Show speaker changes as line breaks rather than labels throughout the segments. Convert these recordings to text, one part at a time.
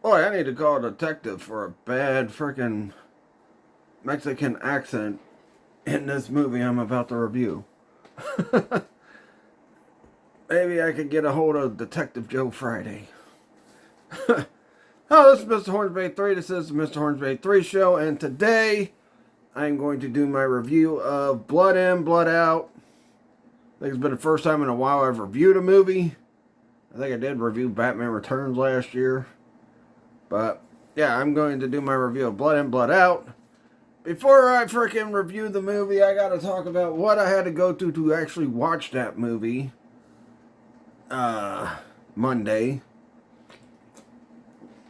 Boy, I need to call a detective for a bad freaking Mexican accent in this movie I'm about to review. Maybe I could get a hold of Detective Joe Friday. Hello, this is Mr. Hornsby 3. This is the Mr. Hornsby 3 show, and today I'm going to do my review of Blood In, Blood Out. I think it's been the first time in a while I've reviewed a movie. I think I did review Batman Returns last year. But, yeah, I'm going to do my review of Blood In, Blood Out. Before I freaking review the movie, I gotta talk about what I had to go through to actually watch that movie. Monday.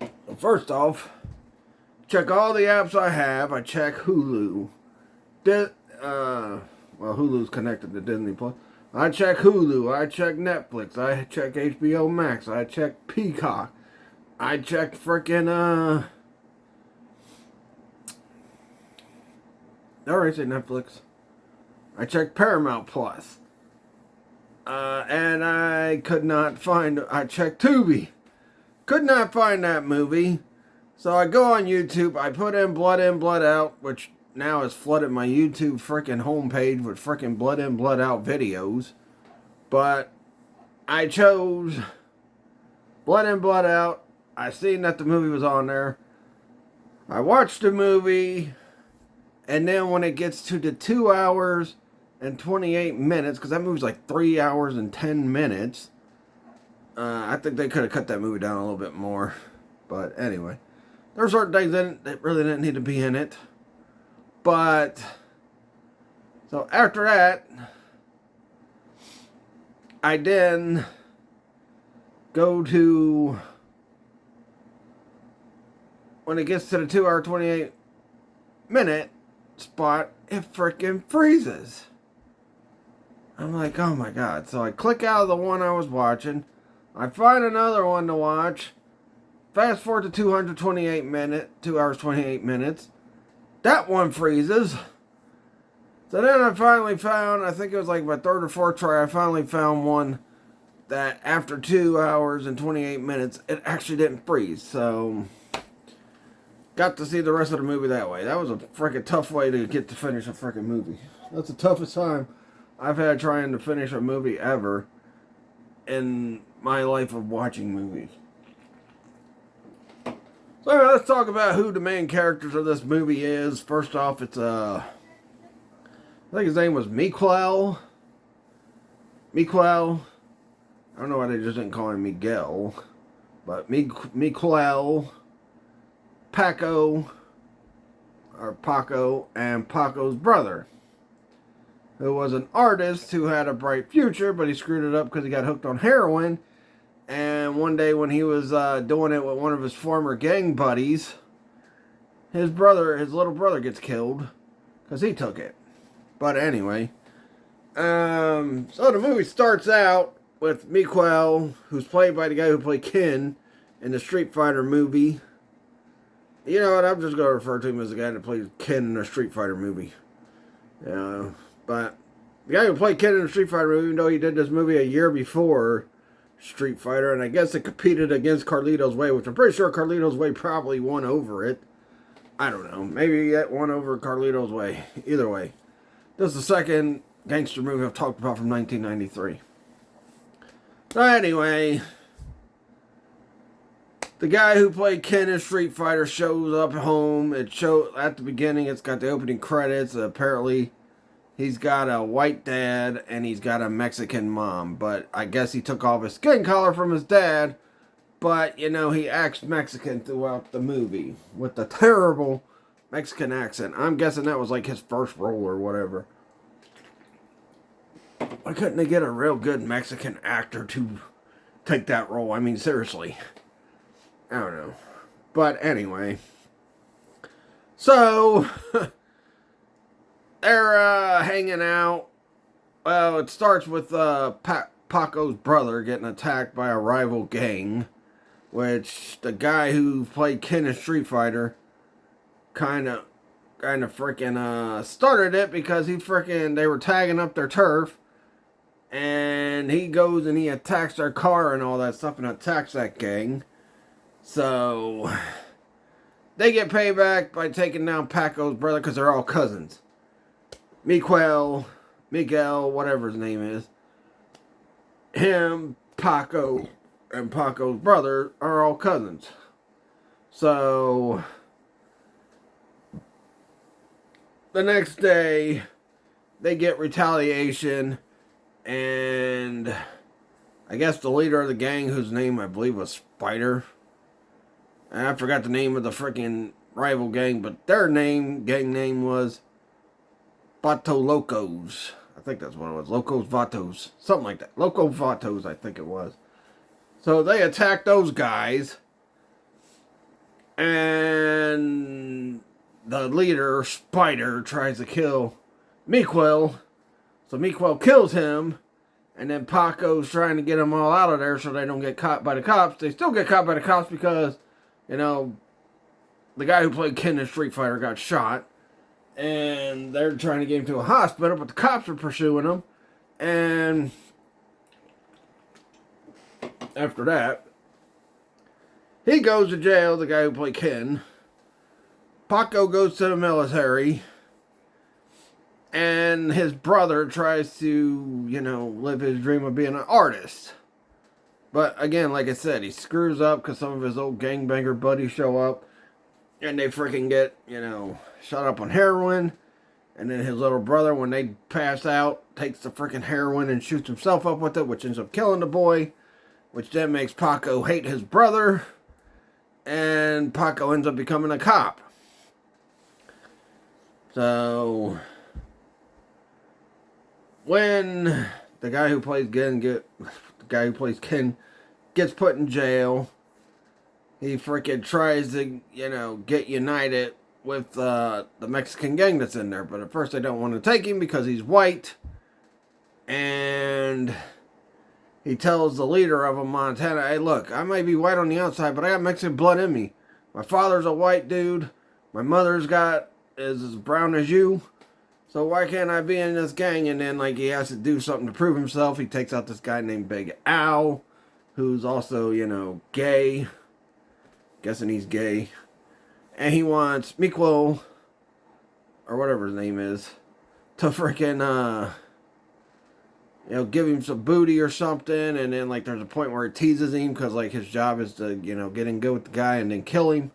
So first off, check all the apps I have. I check Hulu. Hulu's connected to Disney Plus. I check Hulu. I check Netflix. I check HBO Max. I check Peacock. I check frickin' I already said Netflix. I checked Paramount Plus. And I could not find... I checked Tubi. Could not find that movie. So I go on YouTube. I put in, Blood Out, which now has flooded my YouTube freaking homepage with freaking Blood In, Blood Out videos. But I chose Blood In, Blood Out. I seen that the movie was on there. I watched the movie. And then when it gets to the 2 hours and 28 minutes, because that movie's like 3 hours and 10 minutes, I think they could have cut that movie down a little bit more. But anyway, there are certain things in it that really didn't need to be in it. But, so after that, I then go to, when it gets to the 2 hour 28 minute spot, it freaking freezes. I'm like, oh my god. So I click out of the one I was watching. I find another one to watch. Fast forward to 2 hours 28 minutes. That one freezes. So then I finally found, I think it was like my third or fourth try, I finally found one that after 2 hours and 28 minutes, it actually didn't freeze. So got to see the rest of the movie that way. That was a freaking tough way to get to finish a freaking movie. That's the toughest time I've had trying to finish a movie ever in my life of watching movies. So anyway, let's talk about who the main characters of this movie is. First off, it's I think his name was Miguel. I don't know why they just didn't call him Miguel. But Miguel, Paco, and Paco's brother, who was an artist who had a bright future, but he screwed it up because he got hooked on heroin. And one day when he was doing it with one of his former gang buddies, his little brother gets killed because he took it. But anyway, so the movie starts out with Miguel, who's played by the guy who played Ken in the Street Fighter movie. You know what, I'm just going to refer to him as the guy that played Ken in a Street Fighter movie. But the guy who played Ken in the Street Fighter movie, even though he did this movie a year before Street Fighter, and I guess it competed against Carlito's Way, which I'm pretty sure Carlito's Way probably won over it. I don't know. Maybe it won over Carlito's Way. Either way. This is the second gangster movie I've talked about from 1993. So anyway, the guy who played Ken in Street Fighter shows up home. At the beginning, it's got the opening credits. Apparently, he's got a white dad and he's got a Mexican mom. But I guess he took off his skin color from his dad. But, you know, he acts Mexican throughout the movie with the terrible Mexican accent. I'm guessing that was like his first role or whatever. Why couldn't they get a real good Mexican actor to take that role? I mean, seriously. I don't know. But anyway. So, they're hanging out. Well, it starts with Paco's brother getting attacked by a rival gang. Which the guy who played Ken in Street Fighter kind of freaking started it because they were tagging up their turf. And he goes and he attacks their car and all that stuff and attacks that gang. So they get payback by taking down Paco's brother because they're all cousins. Miguel, whatever his name is. Him, Paco, and Paco's brother are all cousins. So the next day, they get retaliation, and I guess the leader of the gang, whose name I believe was Spider, and I forgot the name of the freaking rival gang, but their gang name was Vato Locos. I think that's what it was. Locos Vatos. Something like that. Loco Vatos, I think it was. So they attack those guys, and the leader, Spider, tries to kill Miguel. So Miguel kills him, and then Paco's trying to get them all out of there so they don't get caught by the cops. They still get caught by the cops because, you know, the guy who played Ken in Street Fighter got shot, and they're trying to get him to a hospital, but the cops are pursuing him, and after that, he goes to jail, the guy who played Ken. Paco goes to the military, and his brother tries to, you know, live his dream of being an artist. But again, like I said, he screws up because some of his old gangbanger buddies show up, and they freaking get, you know, shot up on heroin. And then his little brother, when they pass out, takes the freaking heroin and shoots himself up with it, which ends up killing the boy, which then makes Paco hate his brother, and Paco ends up becoming a cop. So when the guy who plays Ken gets put in jail, he freaking tries to, you know, get united with the Mexican gang that's in there. But at first they don't want to take him because he's white. And he tells the leader of Montana, hey, look, I may be white on the outside, but I got Mexican blood in me. My father's a white dude. My mother's is as brown as you. So why can't I be in this gang? And then, like, he has to do something to prove himself. He takes out this guy named Big Al, who's also, you know, gay. Guessing he's gay. And he wants Miguel, or whatever his name is, to freaking, you know, give him some booty or something. And then, like, there's a point where it teases him because, like, his job is to, you know, get in good with the guy and then kill him.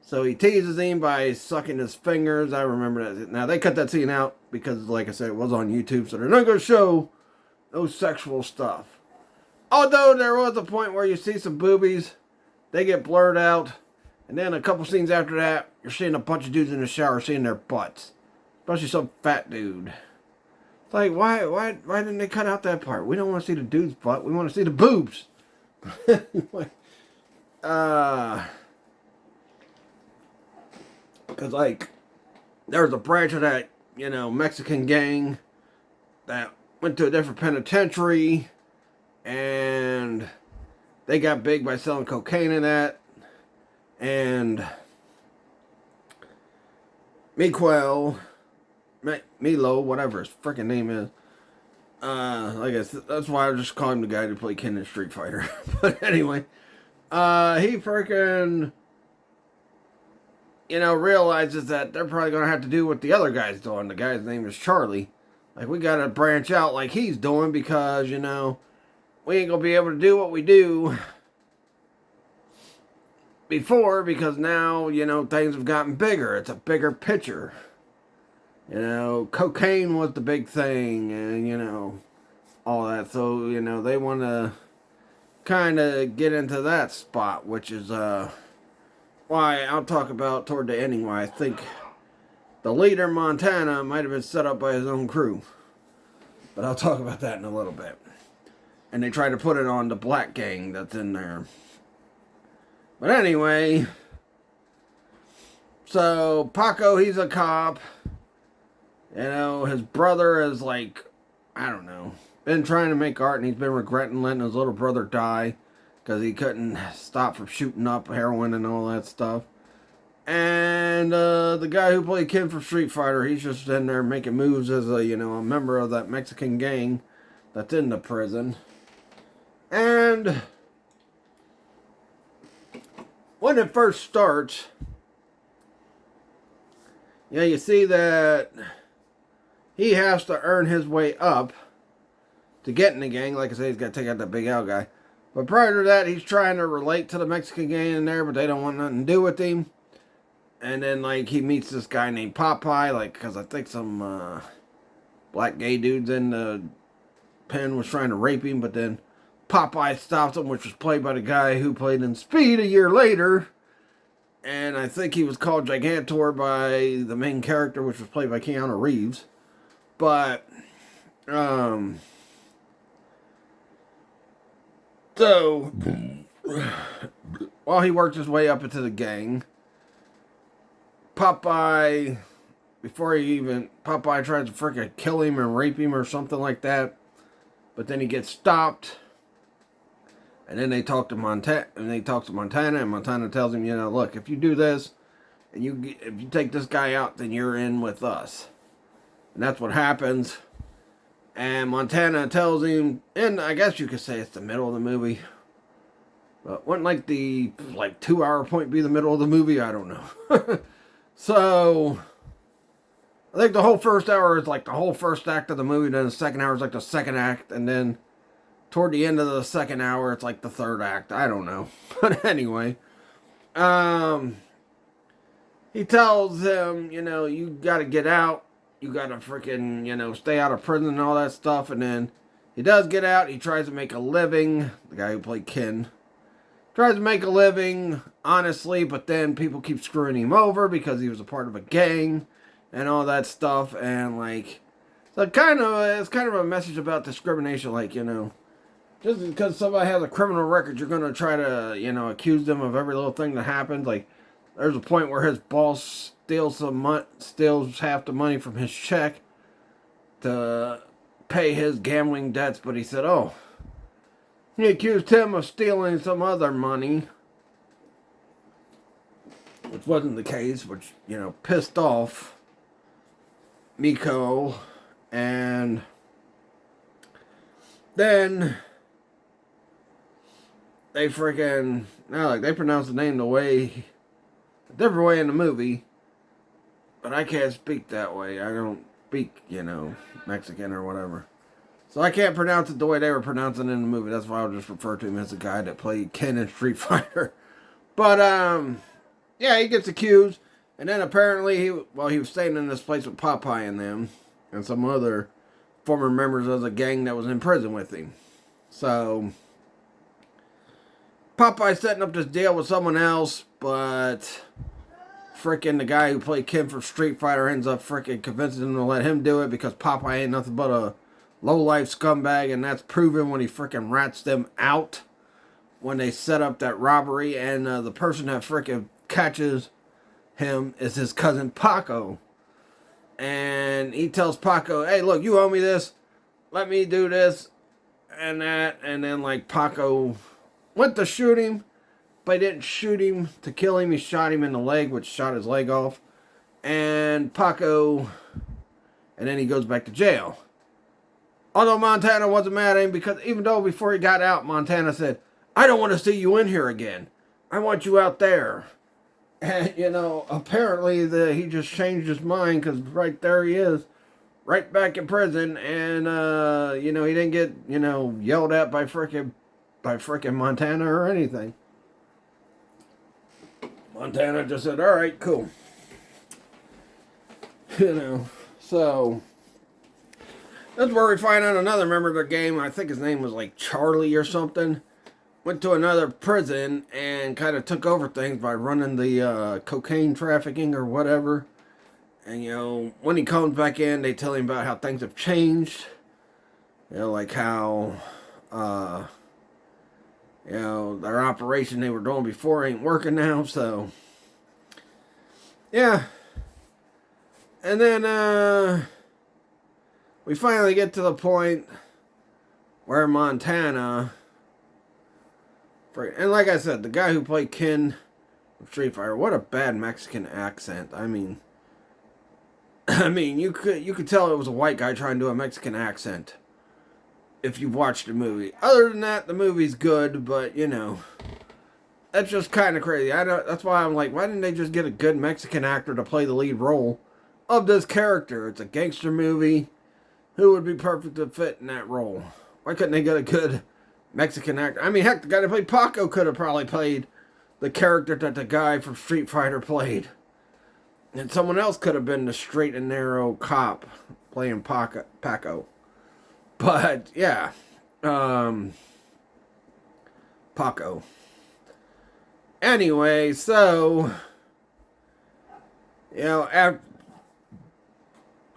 So he teases him by sucking his fingers. I remember that. Now, they cut that scene out because, like I said, it was on YouTube. So they're not going to show no sexual stuff. Although there was a point where you see some boobies. They get blurred out. And then a couple scenes after that, you're seeing a bunch of dudes in the shower seeing their butts. Especially some fat dude. It's like, why didn't they cut out that part? We don't want to see the dude's butt. We want to see the boobs. Because, like, there was a branch of that, you know, Mexican gang that went to a different penitentiary, and they got big by selling cocaine in that, and Milo, whatever his freaking name is, like I said, that's why I just call him the guy who played Ken in Street Fighter. But anyway, he freaking, you know, realizes that they're probably going to have to do what the other guy's doing. The guy's name is Charlie. Like, we got to branch out like he's doing because, you know, we ain't going to be able to do what we do before because now, you know, things have gotten bigger. It's a bigger picture. You know, cocaine was the big thing and, you know, all that. So, you know, they want to kind of get into that spot, which is, why I'll talk about toward the ending why I think the leader, Montana, might have been set up by his own crew. But I'll talk about that in a little bit. And they try to put it on the black gang that's in there. But anyway, so Paco, he's a cop. You know, his brother is like, I don't know, been trying to make art and he's been regretting letting his little brother die. Because he couldn't stop from shooting up heroin and all that stuff. And the guy who played Ken from Street Fighter, he's just in there making moves as a, you know, a member of that Mexican gang that's in the prison. And when it first starts, you see that he has to earn his way up to get in the gang. Like I said, he's got to take out that Big Al guy. But prior to that, he's trying to relate to the Mexican gang in there, but they don't want nothing to do with him. And then, like, he meets this guy named Popeye, like, because I think some black gay dudes in the pen was trying to rape him, but then Popeye stops him, which was played by the guy who played in Speed a year later. And I think he was called Gigantor by the main character, which was played by Keanu Reeves. But, so, while he worked his way up into the gang, Popeye tries to freaking kill him and rape him or something like that. But then he gets stopped. And then they talk to Montana, and Montana tells him, look, if you do this, and if you take this guy out, then you're in with us. And that's what happens. And Montana tells him, and I guess you could say it's the middle of the movie. But wouldn't the 2-hour point be the middle of the movie? I don't know. So, I think the whole first hour is like the whole first act of the movie, then the second hour is like the second act, and then toward the end of the second hour, it's like the third act. I don't know. But anyway, he tells him, you gotta get out. You gotta freaking, stay out of prison and all that stuff. And then he does get out. He tries to make a living. The guy who played Ken tries to make a living, honestly, but then people keep screwing him over because he was a part of a gang and all that stuff. And, so it's kind of a message about discrimination, just because somebody has a criminal record, you're going to try to, accuse them of every little thing that happens. There's a point where his boss steals half the money from his check to pay his gambling debts, but he said, he accused him of stealing some other money, which wasn't the case, which, pissed off Miko. And then they they pronounce the name a different way in the movie, but I can't speak that way. I don't speak, Mexican or whatever. So I can't pronounce it the way they were pronouncing it in the movie. That's why I'll just refer to him as the guy that played Ken in Street Fighter. But, he gets accused. And then apparently, he was staying in this place with Popeye and them. And some other former members of the gang that was in prison with him. So, Popeye's setting up this deal with someone else. But, the guy who played Ken from Street Fighter ends up convincing him to let him do it. Because Popeye ain't nothing but a low-life scumbag, and that's proven when he rats them out when they set up that robbery, and the person that catches him is his cousin Paco. And he tells Paco, hey, look, you owe me this. Let me do this and that. And then, Paco went to shoot him, but he didn't shoot him to kill him. He shot him in the leg, which shot his leg off. And then he goes back to jail. Although Montana wasn't mad at him, because even though before he got out, Montana said, I don't want to see you in here again. I want you out there. And, apparently he just changed his mind, because right there he is, right back in prison. And, he didn't get, yelled at by frickin' Montana or anything. Montana just said, all right, cool. So that's where we find out another member of the game. I think his name was Charlie or something. Went to another prison and kind of took over things by running the cocaine trafficking or whatever. And, when he comes back in, they tell him about how things have changed. How, their operation they were doing before ain't working now. So, yeah. And then, we finally get to the point where Montana, and like I said, the guy who played Ken from Street Fighter, what a bad Mexican accent. I mean, you could tell it was a white guy trying to do a Mexican accent if you've watched the movie. Other than that, the movie's good, but That's just kind of crazy. I know that's why I'm like, why didn't they just get a good Mexican actor to play the lead role of this character? It's a gangster movie. Who would be perfect to fit in that role? Why couldn't they get a good Mexican actor? I mean, heck, the guy that played Paco could have probably played the character that the guy from Street Fighter played. And someone else could have been the straight and narrow cop playing Paco. But, yeah. Paco. Anyway, so... You know,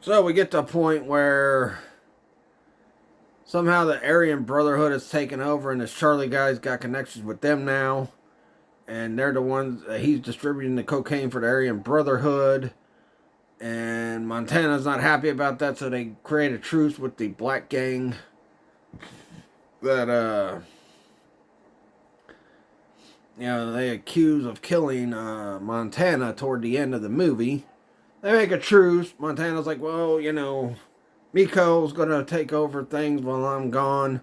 so we get to a point where somehow the Aryan Brotherhood has taken over, and this Charlie guy's got connections with them now. And they're the ones, he's distributing the cocaine for the Aryan Brotherhood. And Montana's not happy about that, so they create a truce with the black gang that, you know, they accuse of killing Montana toward the end of the movie. They make a truce. Montana's like, well, you know, Miko's going to take over things while I'm gone.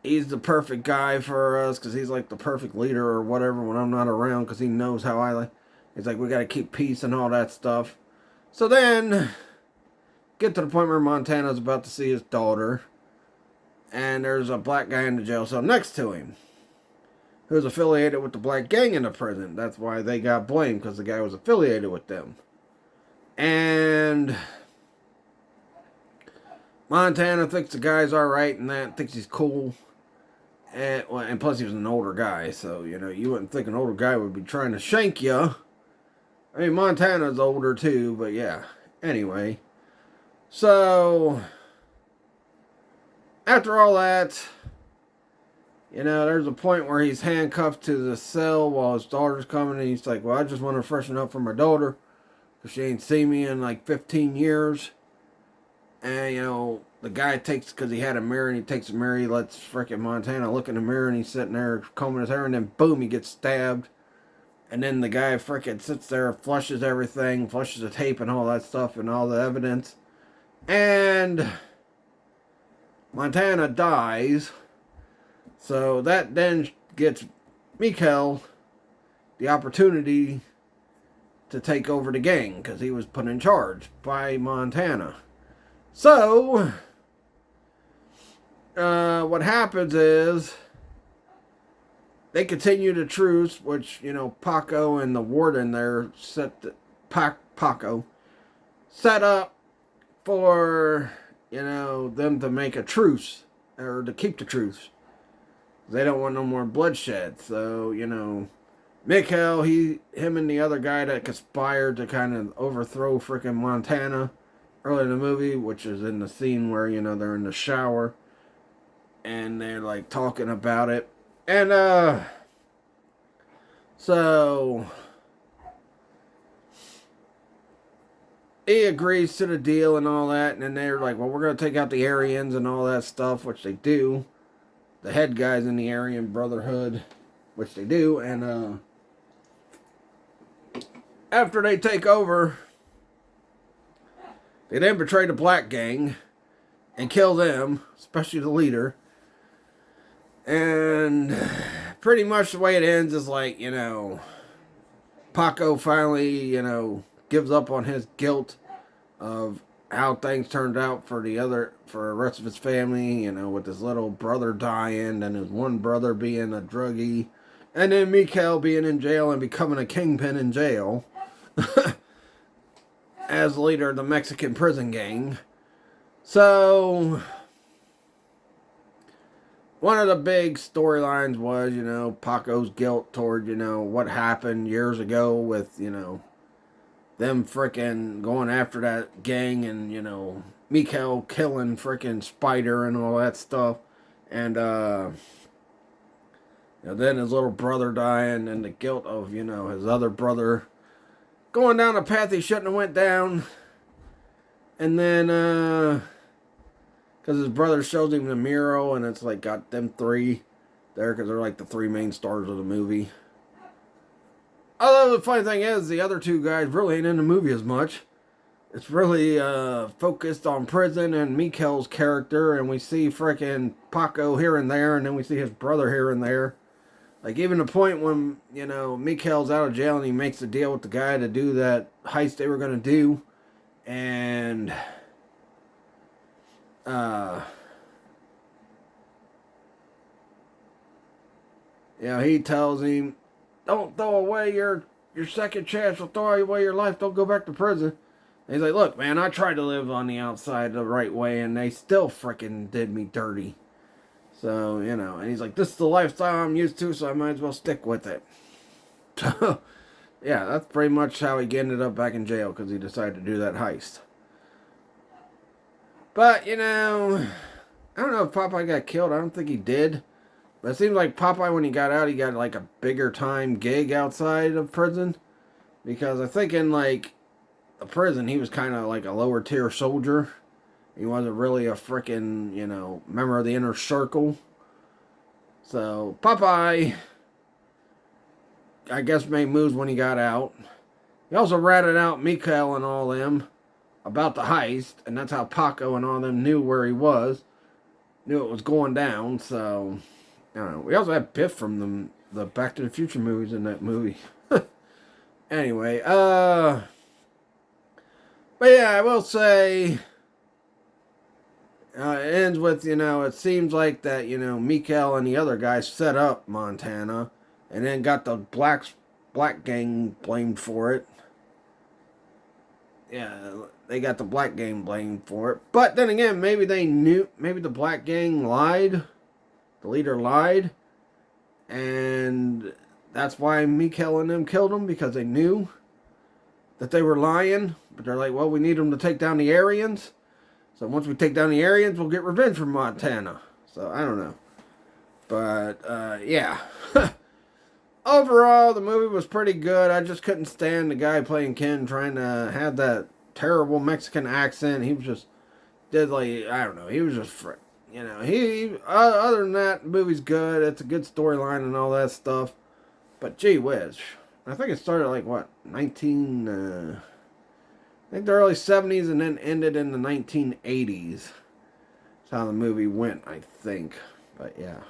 He's the perfect guy for us because he's like the perfect leader or whatever when I'm not around because he knows how I like. He's like, we got to keep peace and all that stuff. So then, get to the point where Montana's about to see his daughter. And there's a black guy in the jail cell next to him who's affiliated with the black gang in the prison. That's why they got blamed, because the guy was affiliated with them. And Montana thinks the guy's alright and that, thinks he's cool. And plus he was an older guy, so, you know, you wouldn't think an older guy would be trying to shank you. I mean, Montana's older too, but yeah. Anyway. So, after all that, you know, there's a point where he's handcuffed to the cell while his daughter's coming, and he's like, well, I just want to freshen up for my daughter, because she ain't seen me in like 15 years. And, you know, the guy takes, because he had a mirror, and he takes a mirror, he lets frickin' Montana look in the mirror, and he's sitting there combing his hair, and then boom, he gets stabbed. And then the guy frickin' sits there, flushes everything, flushes the tape and all that stuff, and all the evidence. And Montana dies. So that then gets Mikhail the opportunity to take over the gang, because he was put in charge by Montana. So, what happens is, they continue the truce, which, you know, Paco and the warden there Paco set up for, you know, them to make a truce, or to keep the truce. They don't want no more bloodshed. So, you know, Mikhail, him and the other guy that conspired to kind of overthrow freaking Montana early in the movie, which is in the scene where, you know, they're in the shower and they're like talking about it. And, so he agrees to the deal and all that. And then they're like, well, we're going to take out the Aryans and all that stuff, which they do. The head guys in the Aryan Brotherhood, which they do, and after they take over, they then betray the black gang and kill them, especially the leader. And pretty much the way it ends is like, you know, Paco finally, you know, gives up on his guilt of how things turned out for the rest of his family, you know, with his little brother dying and his one brother being a druggie, and then Mikhail being in jail and becoming a kingpin in jail as leader of the Mexican prison gang. So, one of the big storylines was, you know, Paco's guilt toward, you know, what happened years ago with, you know, them frickin' going after that gang and, you know, Mikhail killing frickin' Spider and all that stuff. And, you know, then his little brother dying and the guilt of, you know, his other brother going down a path he shouldn't have went down. And then, because his brother shows him the mural and it's like got them three there because they're like the three main stars of the movie. Although the funny thing is, the other two guys really ain't in the movie as much. It's really focused on prison and Mikhail's character, and we see frickin' Paco here and there, and then we see his brother here and there. Like, even the point when, Mikhail's out of jail and he makes a deal with the guy to do that heist they were going to do. And, he tells him, don't throw away your second chance. Will throw away your life. Don't go back to prison. And he's like, look, man, I tried to live on the outside the right way, and they still freaking did me dirty. So, and he's like, this is the lifestyle I'm used to, so I might as well stick with it. So, yeah, that's pretty much how he ended up back in jail, because he decided to do that heist. But, I don't know if Popeye got killed. I don't think he did. But it seems like Popeye, when he got out, he got like a bigger time gig outside of prison. Because I think in like the prison, he was kind of like a lower tier soldier. He wasn't really a freaking, member of the inner circle. So Popeye, I guess, made moves when he got out. He also ratted out Mikhail and all them about the heist. And that's how Paco and all them knew where he was. Knew it was going down, so... I don't know. We also had Biff from the Back to the Future movies in that movie. Anyway, but yeah, I will say, it ends with, it seems like that, Mikhail and the other guys set up Montana, and then got the black gang blamed for it. Yeah, they got the black gang blamed for it. But then again, maybe the black gang lied. The leader lied, and that's why Mikhail and them killed him, because they knew that they were lying. But they're like, well, we need them to take down the Aryans. So once we take down the Aryans, we'll get revenge from Montana. So I don't know. But, yeah. Overall, the movie was pretty good. I just couldn't stand the guy playing Ken trying to have that terrible Mexican accent. He was just, I don't know, he was just... other than that, the movie's good. It's a good storyline and all that stuff. But gee whiz. I think it started like, I think the early 70s and then ended in the 1980s. That's how the movie went, I think. But yeah.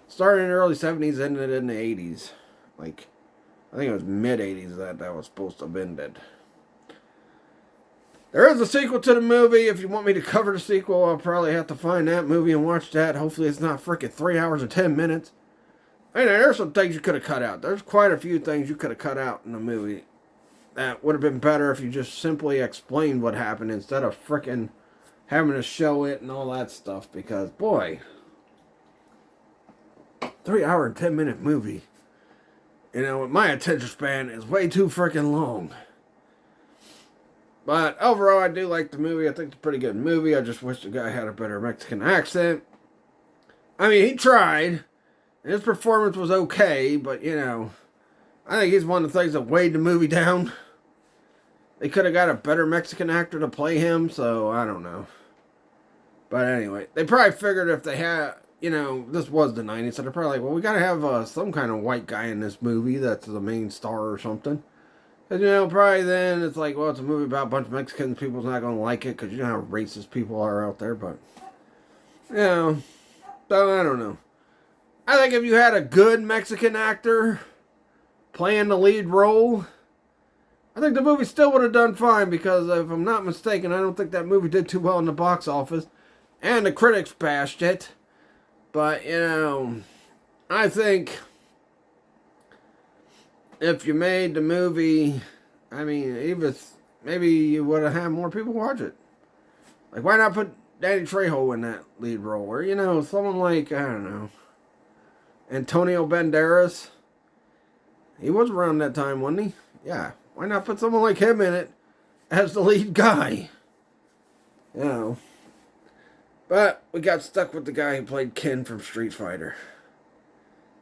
Started in the early 70s, ended in the 80s. Like, I think it was mid-80s that was supposed to have ended. There is a sequel to the movie. If you want me to cover the sequel, I'll probably have to find that movie and watch that. Hopefully it's not freaking 3 hours and 10 minutes. There's some things you could have cut out. There's quite a few things you could have cut out in the movie that would have been better if you just simply explained what happened instead of freaking having to show it and all that stuff. Because, boy, 3 hour and 10 minute movie. My attention span is way too freaking long. But overall, I do like the movie. I think it's a pretty good movie. I just wish the guy had a better Mexican accent. I mean, he tried. And his performance was okay, but, I think he's one of the things that weighed the movie down. They could have got a better Mexican actor to play him, so I don't know. But anyway, they probably figured if they had, this was the 90s, so they're probably like, well, we got to have some kind of white guy in this movie that's the main star or something. Because, probably then it's like, well, it's a movie about a bunch of Mexicans. People's not going to like it because you know how racist people are out there. But, so I don't know. I think if you had a good Mexican actor playing the lead role, I think the movie still would have done fine. Because if I'm not mistaken, I don't think that movie did too well in the box office. And the critics bashed it. But, I think... if you made the movie, maybe you would have had more people watch it. Like, why not put Danny Trejo in that lead role? Or, someone like, I don't know, Antonio Banderas. He was around that time, wasn't he? Yeah. Why not put someone like him in it as the lead guy? But we got stuck with the guy who played Ken from Street Fighter.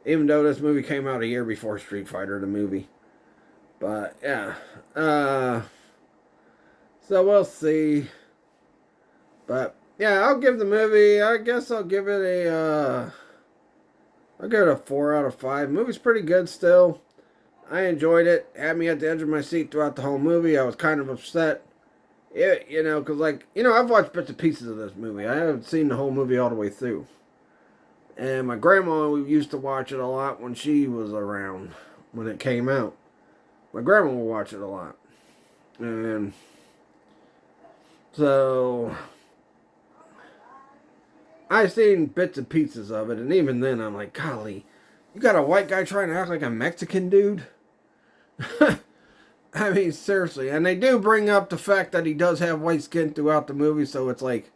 Even though this movie came out a year before Street Fighter, the movie. But, yeah. So we'll see. But, yeah, I'll give the movie, I guess I'll give it a 4 out of 5. Movie's pretty good still. I enjoyed it. Had me at the edge of my seat throughout the whole movie. I was kind of upset. Because, I've watched bits and pieces of this movie. I haven't seen the whole movie all the way through. And my grandma used to watch it a lot when she was around, when it came out. My grandma would watch it a lot. And so I seen bits and pieces of it, and even then I'm like, golly, you got a white guy trying to act like a Mexican dude? I mean, seriously. And they do bring up the fact that he does have white skin throughout the movie, so it's like,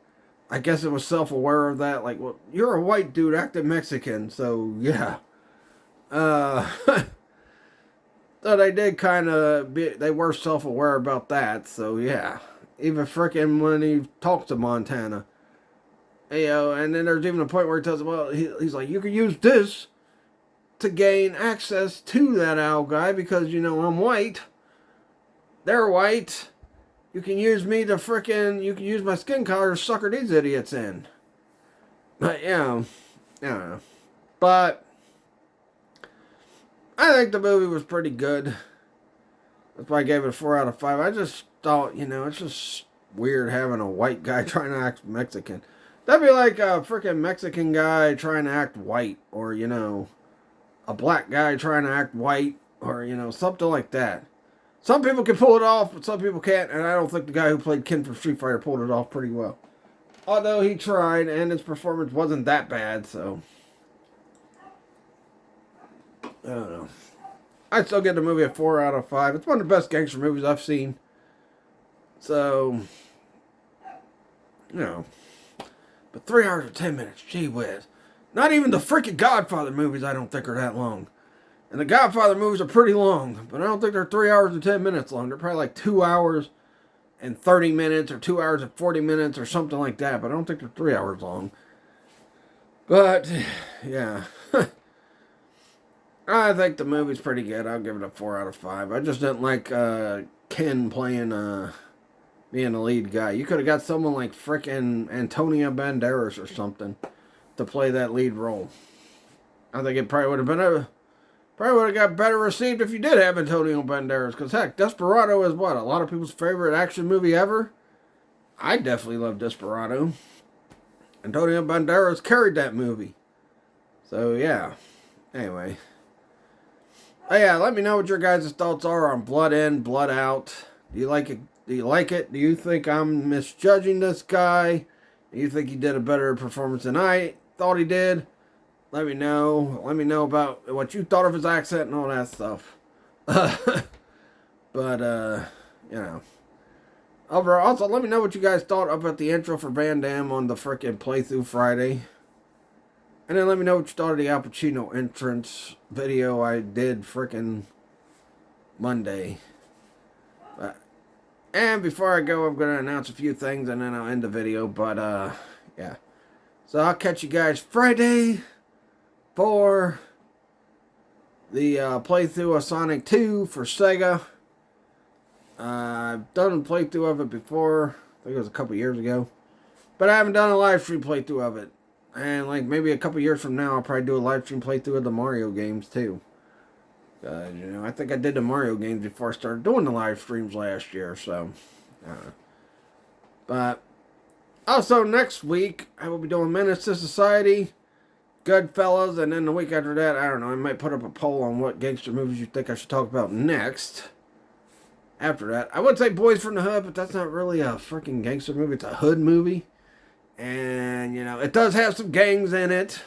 I guess it was self-aware of that. Like, well, you're a white dude acting Mexican, so yeah. So they did kind of, they were self-aware about that, so yeah. Even frickin' when he talks to Montana. You know, and then there's even a point where he tells him, well, he's like, you can use this to gain access to that owl guy because, you know, I'm white. They're white. You can use me to frickin', you can use my skin color to sucker these idiots in. But, yeah, I don't know. But I think the movie was pretty good. That's why I gave it a 4 out of 5. I just thought, you know, it's just weird having a white guy trying to act Mexican. That'd be like a freaking Mexican guy trying to act white, or, you know, a black guy trying to act white, or, you know, something like that. Some people can pull it off, but some people can't, and I don't think the guy who played Ken from Street Fighter pulled it off pretty well. Although he tried, and his performance wasn't that bad, so I don't know. I'd still give the movie a 4 out of 5. It's one of the best gangster movies I've seen. So, you know. But 3 hours and 10 minutes, gee whiz. Not even the freaking Godfather movies I don't think are that long. And the Godfather movies are pretty long, but I don't think they're 3 hours and 10 minutes long. They're probably like 2 hours and 30 minutes or 2 hours and 40 minutes or something like that, but I don't think they're 3 hours long. But, yeah. I think the movie's pretty good. I'll give it a 4 out of 5. I just didn't like Ken playing being the lead guy. You could have got someone like frickin' Antonio Banderas or something to play that lead role. I think it probably would have been probably would have got better received if you did have Antonio Banderas. Because heck, Desperado is what? A lot of people's favorite action movie ever? I definitely love Desperado. Antonio Banderas carried that movie. So yeah. Anyway. Oh yeah, let me know what your guys' thoughts are on Blood In, Blood Out. Do you like it? Do you like it? Do you think I'm misjudging this guy? Do you think he did a better performance than I thought he did? Let me know. Let me know about what you thought of his accent and all that stuff. But, you know. Overall, also, let me know what you guys thought about the intro for Van Damme on the frickin' playthrough Friday. And then let me know what you thought of the Al Pacino entrance video I did frickin' Monday. And before I go, I'm going to announce a few things and then I'll end the video. But, yeah. So I'll catch you guys Friday for the playthrough of Sonic 2 for Sega. I've done a playthrough of it before. I think it was a couple years ago. But I haven't done a live stream playthrough of it. And like maybe a couple years from now, I'll probably do a live stream playthrough of the Mario games too. You know, I think I did the Mario games before I started doing the live streams last year, so. But, also next week, I will be doing Menace to Society, Goodfellas, and then the week after that, I don't know, I might put up a poll on what gangster movies you think I should talk about next. After that, I would say Boys from the Hood, but that's not really a freaking gangster movie, it's a hood movie. And, you know, it does have some gangs in it.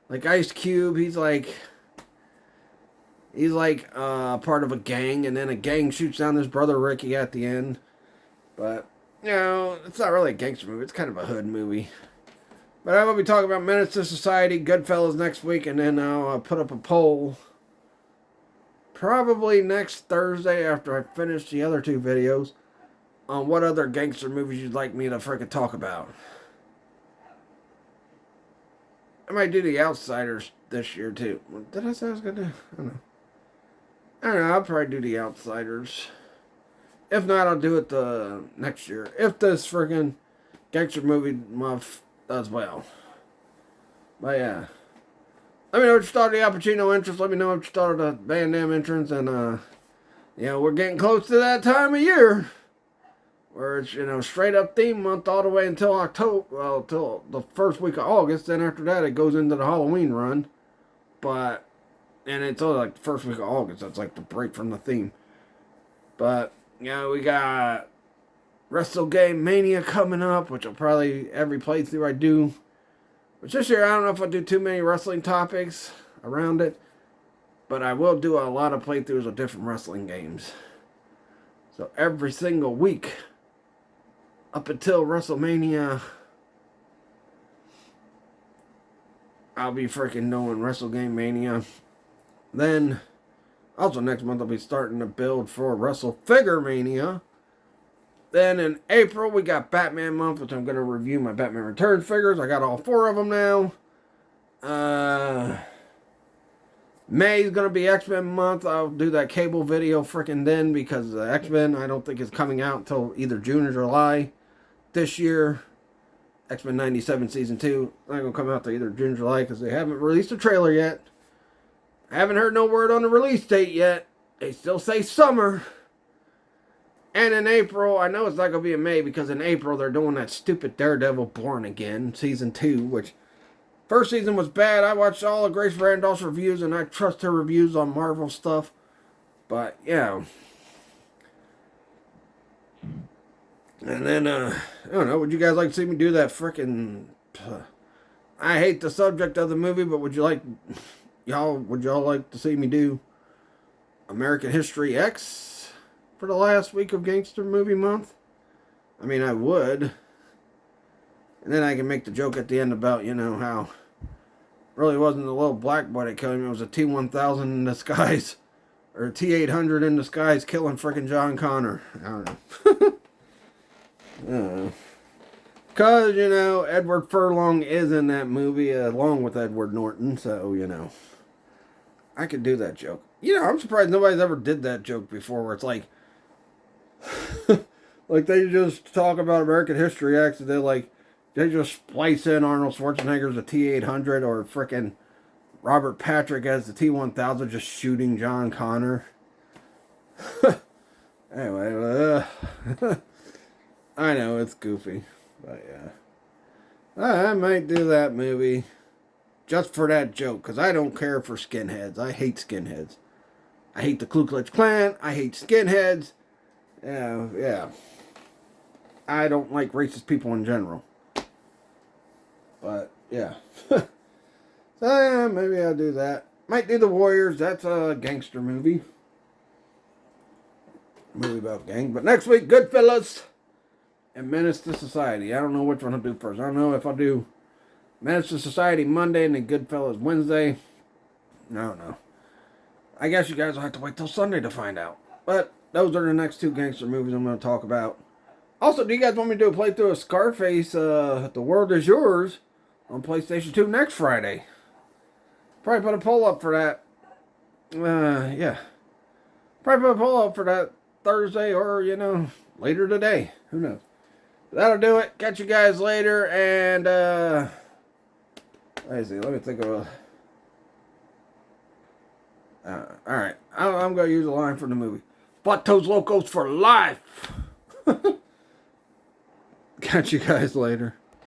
Like Ice Cube, he's like part of a gang, and then a gang shoots down his brother Ricky at the end. But, you know, it's not really a gangster movie. It's kind of a hood movie. But I will be talking about Menace to Society, Goodfellas next week, and then I'll put up a poll probably next Thursday after I finish the other 2 videos on what other gangster movies you'd like me to freaking talk about. I might do The Outsiders this year, too. Did I say I was going to do? I don't know. I'll probably do The Outsiders. If not, I'll do it the next year. If this friggin' gangster movie month does well. But yeah. Let me know what you thought of the Al Pacino entrance. Let me know what you thought of the Van Damme entrance. And, you know, we're getting close to that time of year where it's, straight up theme month all the way until October, well, till the first week of August. Then after that, it goes into the Halloween run. But, and it's only like the first week of August. That's like the break from the theme. But, we got WrestleGame Mania coming up, which will probably every playthrough I do. But this year, I don't know if I'll do too many wrestling topics around it. But I will do a lot of playthroughs of different wrestling games. So every single week, up until WrestleMania, I'll be freaking doing WrestleGame Mania. Then, also next month, I'll be starting to build for WrestleFigure Mania. Then in April, we got Batman month, which I'm going to review my Batman Returns figures. I got all 4 of them now. May is going to be X-Men month. I'll do that cable video freaking then, because X-Men I don't think is coming out until either June or July this year. X-Men 97 Season 2 not going to come out till either June or July because they haven't released a trailer yet. I haven't heard no word on the release date yet. They still say summer. And in April, I know it's not going to be in May because in April they're doing that stupid Daredevil Born Again Season 2, which first season was bad. I watched all of Grace Randolph's reviews and I trust her reviews on Marvel stuff. But, yeah. And then, I don't know, would you guys like to see me do that frickin'... I hate the subject of the movie, but would y'all like to see me do American History X for the last week of Gangster Movie Month? I mean, I would. And then I can make the joke at the end about, how it really wasn't the little black boy that killed him. It was a T-1000 in disguise. Or a T-800 in disguise killing frickin' John Connor. I don't know. Because, Edward Furlong is in that movie along with Edward Norton. So, I could do that joke. I'm surprised nobody's ever did that joke before where it's like... like they just talk about American History X and they just splice in Arnold Schwarzenegger as a T-800 or frickin' Robert Patrick as the T-1000 just shooting John Connor. Anyway, I know it's goofy, but yeah. I might do that movie just for that joke, because I don't care for skinheads. I hate skinheads. I hate the Ku Klux Klan. I hate skinheads. Yeah. I don't like racist people in general. But, yeah. So, maybe I'll do that. Might do The Warriors. That's a gangster movie. Movie about gang. But next week, Goodfellas and Menace to Society. I don't know which one I'll do first. I don't know if I'll do Menace to Society Monday and then Goodfellas Wednesday. I don't know. I guess you guys will have to wait till Sunday to find out. But those are the next 2 gangster movies I'm going to talk about. Also, do you guys want me to do a playthrough of Scarface, The World Is Yours, on PlayStation 2 next Friday? Probably put a poll up for that. Yeah. Probably put a poll up for that Thursday or, later today. Who knows? That'll do it. Catch you guys later. And, let me think of alright. I'm going to use a line from the movie. Vatos Locos for life. Catch you guys later.